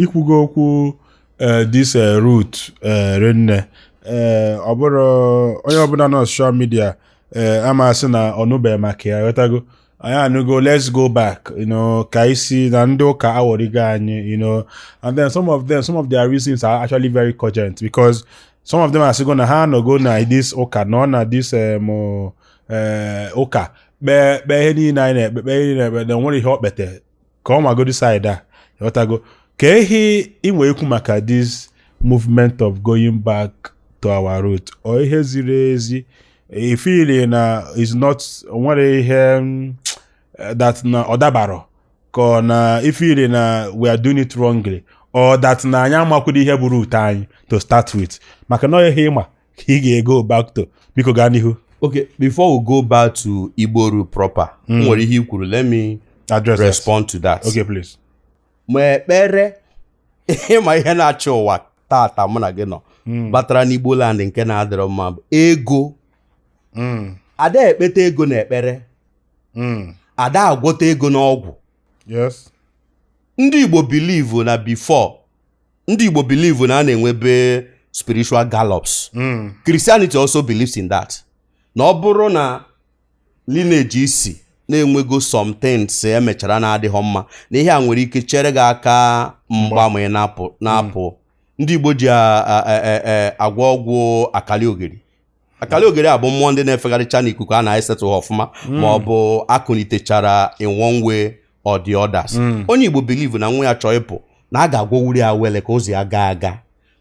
ikwugo okwu this route renne ọ bụrụ onye ọbụla nọ social media ama asị na ọnụbeghị maka ya ghọtago anyị anụgo let's go back ka isi na ndị ụka awọrigo anyị and then some of their reasons are actually very cogent because some of them are saying na ha anọgo na this ụka nọ na this ụka kpee ihe niile anyị na-ekpe ihe niile na nwere ihe okpete ka ọ magodi side a ghọtago ka ihe inwe ikwu maka this movement of going back to our root or ihe ziri ezi ifili na is not nwere ihe that na ọdabaro ka na ifili na we are doing it wrongly or that na anyị amakwụdo ihe bụ root anyị to start with maka na ihe ịma ka ị ga-ego back to biko gaa n'ihu. Okay, before we go back to Igbo root proper, nwere ihe ikwuru, let me respond to that. Okay, please. Ma ekpere ịma ihe na-achị ụwa tata mụ na gị nọ batara n'Igbo land nke na-adịrọ mma bụ ego. Ada ekpete ego na ekpere. Ada agwọta ego n'ọgwụ. Yes. Ndị Igbo believe na before ndị Igbo believe na a na-enwebe spiritual gallops. Christianity also believes in that. Na ọ bụrụ na lineage isi na-enwego some things emechara na-adịghị mma na ihe a nwere ike chere gị aka mgbanwe na-apụ. Ndị Igbo ji agwọ ọgwụ akali ogiri. Akali ogiri a bụ mmụọ ndị na-efegharịcha n'ikuku a na-esetụ ọfụma ma ọ bụ akụnitechara in one way or the others. Onye Igbo believe na nwa ya chọọ ịpụ na a ga-agwọwuri ya wele ka ụzọ ya gaa aga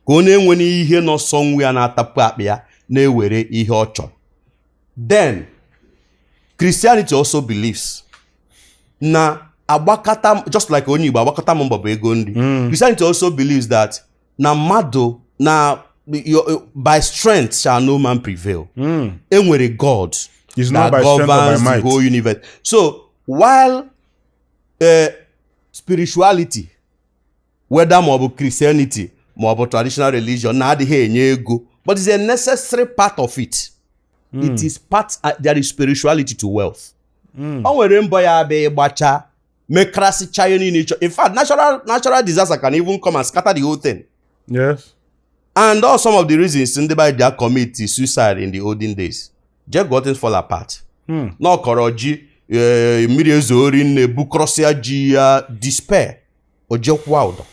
ka ọ na-enwe n'ihe n'ọsọ nwa ya na-atapụ akpa ya na-ewere ihe ọ chọrọ. Then Christianity also believes na agbakata, just like onye Igbo agbakata mbọ bụ ego ndị. Christianity also believes that na mmadụ na by strength shall no man prevail. Enwere God that governs the whole universe. So while spirituality, whether ma ọ bụ Christianity ma ọ bụ traditional religion na-adịghị enye ego, but it's a necessary part of it. It is part, there is spirituality to wealth. O nwere mbọ ya abịa ịgbacha mekrasịcha ihe niile ịchọ. In fact, natural disaster can even come and scatter the whole thing. Yes. And all some of the reasons ndị by their commit suicide in the olden days. Just got things fall apart. No kọrọ ji mmiri ezo ori na-ebukọrọsịa ji ya despair. Ojekwa ụdọ.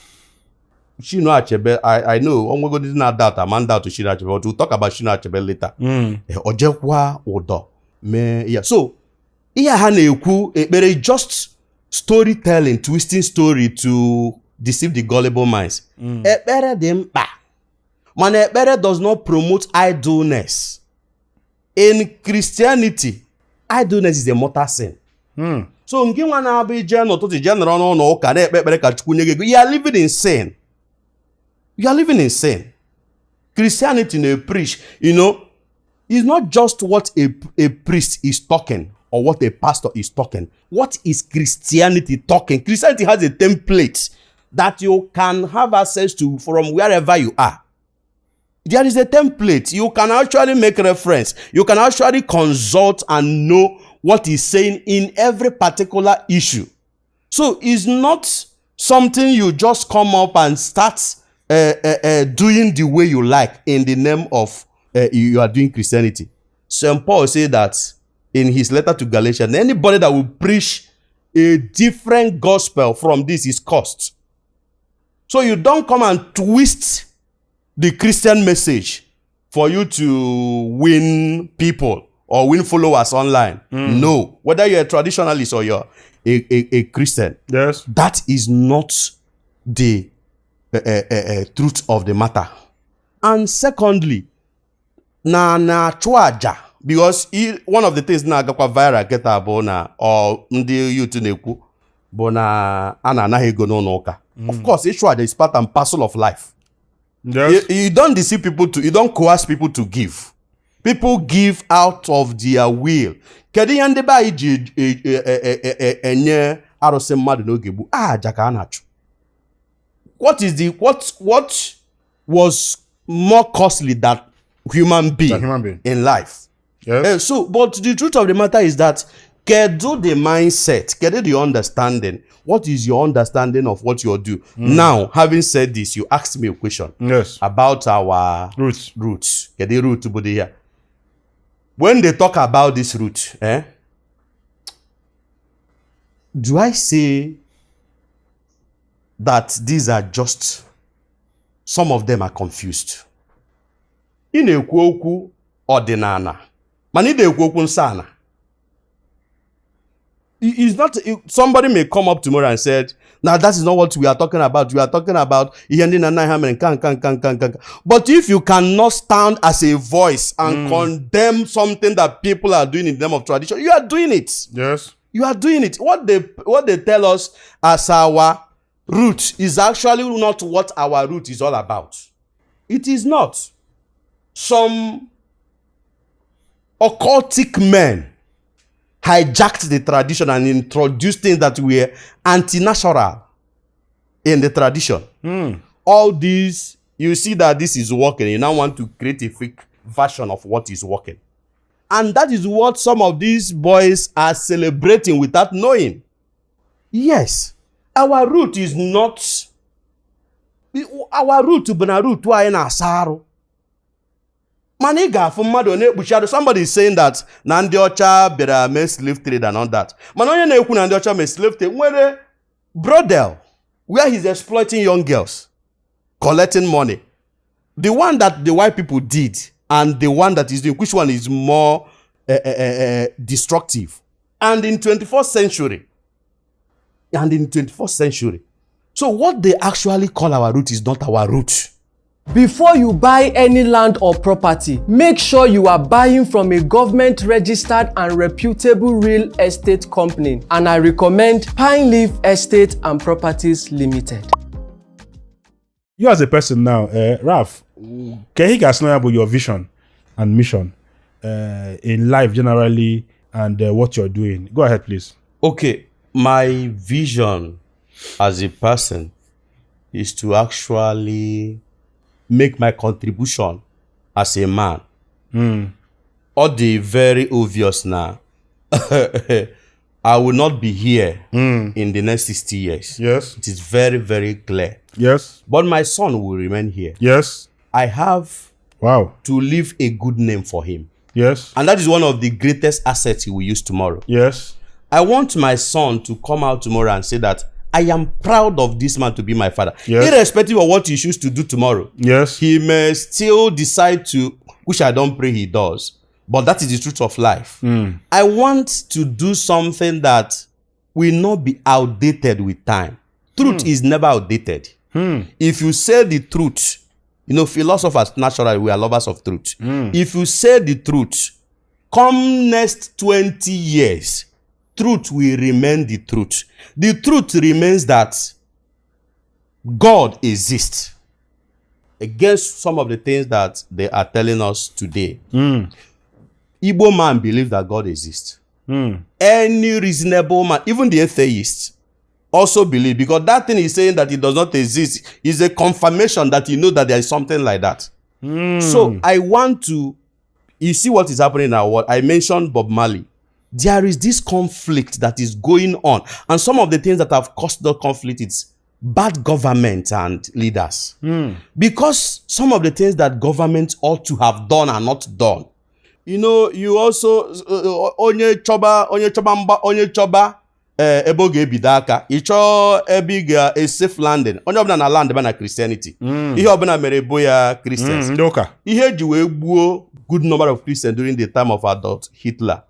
Chinua Achebe, I know onwego dị na doubt am doubt to Chinua Achebe, but we'll talk about Chinua Achebe later. Ojekwa ụdọ mee ya. So ihe ha na-ekwu ekpere just storytelling, twisting story to deceive the gullible minds. Ekpere dị mkpa. Mana ekpere does not promote idleness. In Christianity, idleness is a mortal sin. So nke nwa na-abụ ije n'ụtụtụ ije nọrọ n'ụlọ ụka na-ekpe ekpere ka Chukwu nye gị ego, you are living in sin. You are living in sin. Christianity na preach, it's not just what a priest is talking or what a pastor is talking. What is Christianity talking? Christianity has a template that you can have access to from wherever you are. There is a template. You can actually make reference. You can actually consult and know what he's saying in every particular issue. So it's not something you just come up and start doing the way you like in the name of you are doing Christianity. St. Paul said that in his letter to Galatians, anybody that will preach a different gospel from this is cursed. So you don't come and twist the Christian message for you to win people or win followers online. No. Whether you're a traditionalist or you're a Christian, yes, that is not the truth of the matter. And secondly, na chwaja, because one of the things na agakwa viral get abụ na or ndị youth na-ekwu bụ na ana anaghị ego n'ụlọ ụka. Of course, chwaja is part and parcel of life. Yes. You don't deceive people you don't coerce people to give. People give out of their will. Kedu ihe ndị ba iji enye arụsị mmadụ n'oge gboo? Aja ka a na-achụ. What was more costly than human being in life? Yes. But the truth of the matter is that Kedu the mindset, kedu the understanding. What is your understanding of what you do? Now, having said this, you asked me a question Yes. about our Roots. Kedu root to be here? When they talk about this root, do I say that these are just, some of them are confused? Ị na-ekwu okwu ọdịnala, mana ị na-ekwu okwu nsọ. It's not, somebody may come up tomorrow and said, now that is not what we are talking about. We are talking about but if you cannot stand as a voice and condemn something that people are doing in the name of tradition, you are doing it. Yes. You are doing it. What they tell us as our root is actually not what our root is all about. It is not. Some occultic men hijacked the tradition and introduced things that were anti-natural in the tradition. All these, you see that this is working. You now want to create a fake version of what is working. And that is what some of these boys are celebrating without knowing. Yes, our root is not, our root to be na root to anyị na-asarụ. Maniga from mmadụ na-ekpuchi. Somebody is saying that na ndị ọcha bịara mee slave trade and all that. Mana onye na-ekwu na ndị ọcha mee slave trade nwere brothel where he's exploiting young girls, collecting money. The one that the white people did and the one that is doing, which one is more destructive? And in 21st century. So what they actually call our root is not our root. Before you buy any land or property, make sure you are buying from a government-registered and reputable real estate company. And I recommend Pine Leaf Estate and Properties Limited. You as a person now, Ralph, can you guys know about your vision and mission in life generally and what you're doing? Go ahead, please. Okay, my vision as a person is to actually make my contribution as a man. All the very obvious now. I will not be here in the next 60 years. Yes. It is very, very clear. Yes. But my son will remain here. Yes. I have Wow. to leave a good name for him. Yes. And that is one of the greatest assets he will use tomorrow. Yes. I want my son to come out tomorrow and say that I am proud of this man to be my father. Yes. Irrespective of what he chooses to do tomorrow. Yes. He may still decide to, which I don't pray he does, but that is the truth of life. I want to do something that will not be outdated with time. Truth is never outdated. If you say the truth, you know, philosophers, naturally, we are lovers of truth. If you say the truth, come next 20 years, truth will remain the truth. The truth remains that God exists. Against some of the things that they are telling us today. Igbo man believes that God exists. Any reasonable man, even the atheists, also believe, because that thing is saying that it does not exist is a confirmation that you know that there is something like that. So I want to, you see what is happening now. What I mentioned Bob Marley. There is this conflict that is going on, and some of the things that have caused the conflict is bad government and leaders. Because some of the things that government ought to have done are not done. You know, you also onye choba ebe oge ebido aka ịchọ ebe ị ga a safe landing. Onye ọbụla na land na Christianity. Ihe ọbụla mere ebo ya Christians. Ihe eji wee gbuo good number of Christians during the time of Adolf Hitler.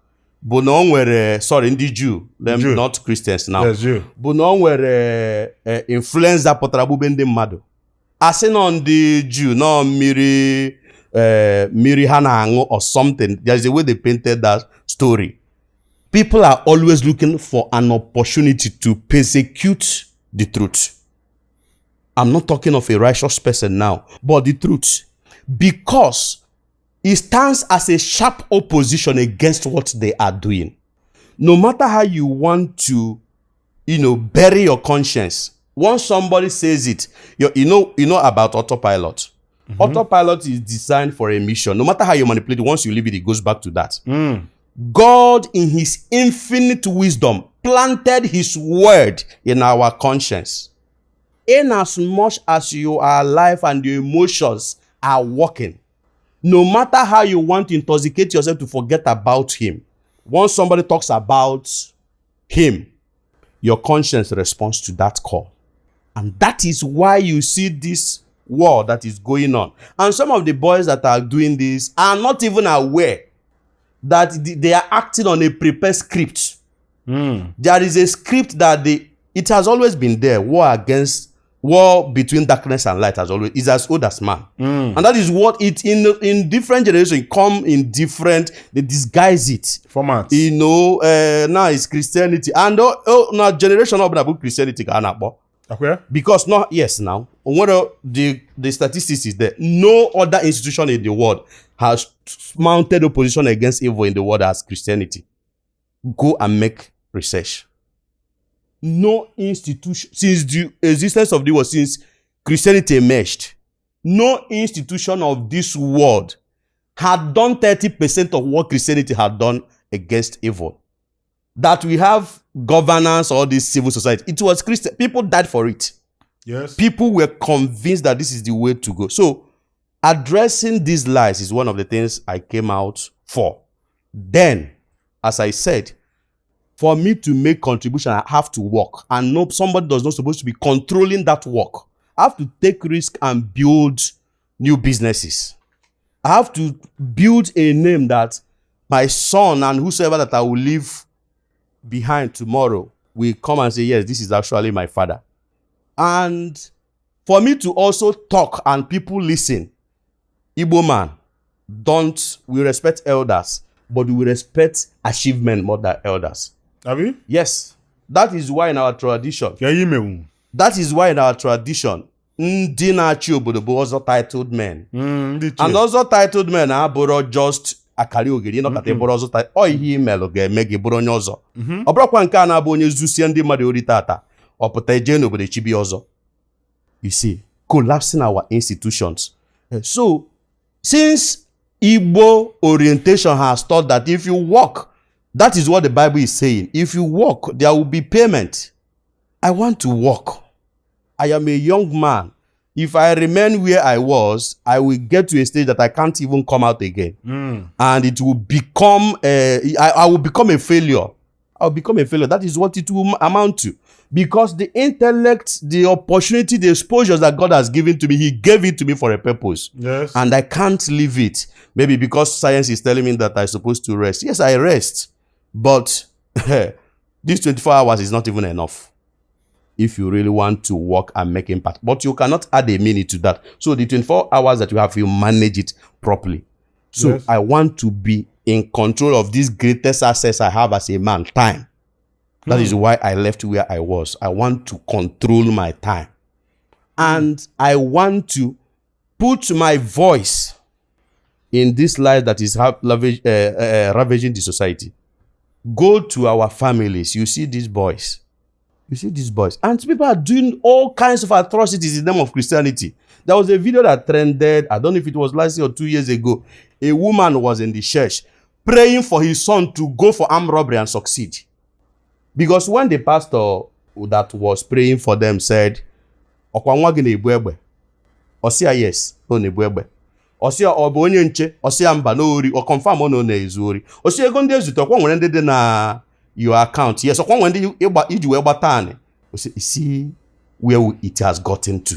Bụ na o nwere, sorry, ndị Jew, them Jew. Not Christians now. Yes, Jew. Bụ na o nwere influenza pụtara gbube ndị mmadụ. Asị nọ ndị Jew nọ mmiri ha na-aṅụ or something. There is a way they painted that story. People are always looking for an opportunity to persecute the truth. I'm not talking of a righteous person now, but the truth. Because it stands as a sharp opposition against what they are doing. No matter how you want to, bury your conscience. Once somebody says it, you know about autopilot. Autopilot is designed for a mission. No matter how you manipulate it, once you leave it, it goes back to that. God in his infinite wisdom planted his word in our conscience. In as much as you are alive and your emotions are working, no matter how you want to intoxicate yourself to forget about him, once somebody talks about him, your conscience responds to that call. And that is why you see this war that is going on. And some of the boys that are doing this are not even aware that they are acting on a prepared script. There is a script that it has always been there. War between darkness and light is as old as man. And that is what it in different generations come in different, they disguise it. Formats. Now it's Christianity. And now generation of about Christianity. Okay. Because now, what the statistics is there, no other institution in the world has mounted opposition against evil in the world as Christianity. Go and make research. No institution, since the existence of the world, since Christianity emerged, no institution of this world had done 30% of what Christianity had done against evil. That we have governance or this civil society, it was Christian. People died for it. Yes. People were convinced that this is the way to go. So, addressing these lies is one of the things I came out for. Then, as I said, for me to make contribution, I have to work. And no, somebody does not supposed to be controlling that work. I have to take risk and build new businesses. I have to build a name that my son and whosoever that I will leave behind tomorrow will come and say, yes, this is actually my father. And for me to also talk and people listen, Igbo man, we respect elders, but we respect achievement more than elders. Have you? Yes. That is why in our tradition, ndị na-achị obodo bụ ọzọ titled men. And also titled men abụrụ just akari ogiri ịnọkọta bụrụ ọzọ ọ ihe imelụ ga-eme gị bụrụ onye ọzọ. Ọ bụrụkwa nke a na-abụ onye zusie ndị mmadụ ori tata ọ pụta eje n'obodo chibi ọzọ. You see, collapsing our institutions. So, since Igbo orientation has taught that if you work, that is what the Bible is saying. If you work, there will be payment. I want to work. I am a young man. If I remain where I was, I will get to a stage that I can't even come out again. And it will become, I will become a failure. I'll become a failure. That is what it will amount to. Because the intellect, the opportunity, the exposures that God has given to me, He gave it to me for a purpose. Yes. And I can't leave it. Maybe because science is telling me that I'm supposed to rest. Yes, I rest. But this 24 hours is not even enough if you really want to work and make impact. But you cannot add a minute to that. So the 24 hours that you have, you manage it properly. So yes. I want to be in control of this greatest access I have as a man, time. That is why I left where I was. I want to control my time. And I want to put my voice in this life that is ravaging the society. Go to our families. You see these boys. You see these boys. And people are doing all kinds of atrocities in the name of Christianity. There was a video that trended, I don't know if it was last year or 2 years ago. A woman was in the church praying for his son to go for armed robbery and succeed. Because when the pastor that was praying for them said, Okwa nwa gị na-ebu egbe. Osia yes, no na-ebu egbe. Osia ọ bụ onye nche, osia mba n'ori, o confirm ọ na-ezu ori. Osia ego ndị ezute ọkwa nwere ndị dị na your account. Yes, ọkwa nwere ndị iji wee gbata anị. Osia, you see where it has gotten to.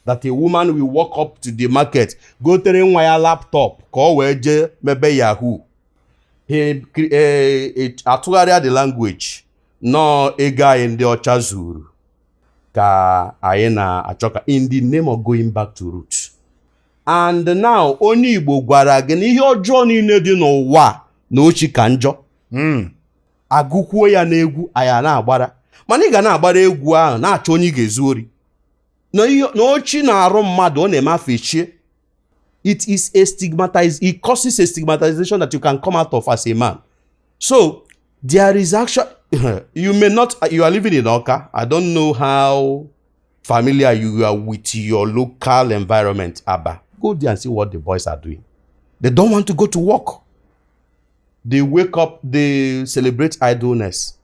That a woman will walk up to the market, go tere nwa ya laptop, ka ọ wee jee mebe Yahoo. Atụgharịa the language. No ego anyị ndị ọcha zuru ka anyị na-achọka in the name of going back to roots. And now onye Igbo gwara gị na ihe ọjọọ niile dị n'ụwa na ochi ka njọ. Agụkwuo ya n'egwu anyị na-agbara. Mana ị ga na-agbara egwu ahụ na-achọ onye ga-ezu ori. Na ochi na-arụ mmadụ ọ na-eme afọ echie. It is a it causes a stigmatization that you can come out of as a man. So there is actually you are living in Oka. I don't know how familiar you are with your local environment, Abba. Go there and see what the boys are doing. They don't want to go to work. they wake up, they celebrate idleness.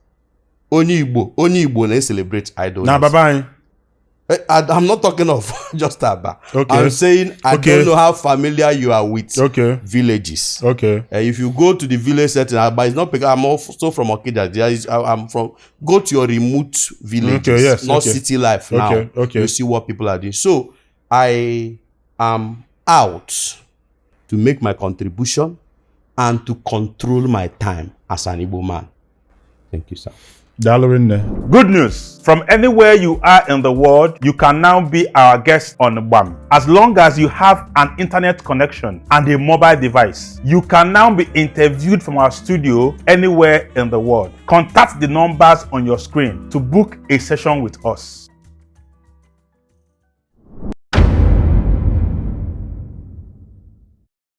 Only Igbo they celebrate idleness. Now, bye-bye. I'm not talking of just Aba. Okay. I'm saying I don't know how familiar you are with villages. Okay. If you go to the village setting, but it's not because I'm also from Okija. I'm from. Go to your remote villages, not city life now. Okay. You see what people are doing. So I am out to make my contribution and to control my time as an Igbo man. Thank you, sir. Good news. From anywhere you are in the world, you can now be our guest on BAM. As long as you have an internet connection and a mobile device, you can now be interviewed from our studio anywhere in the world. Contact the numbers on your screen to book a session with us.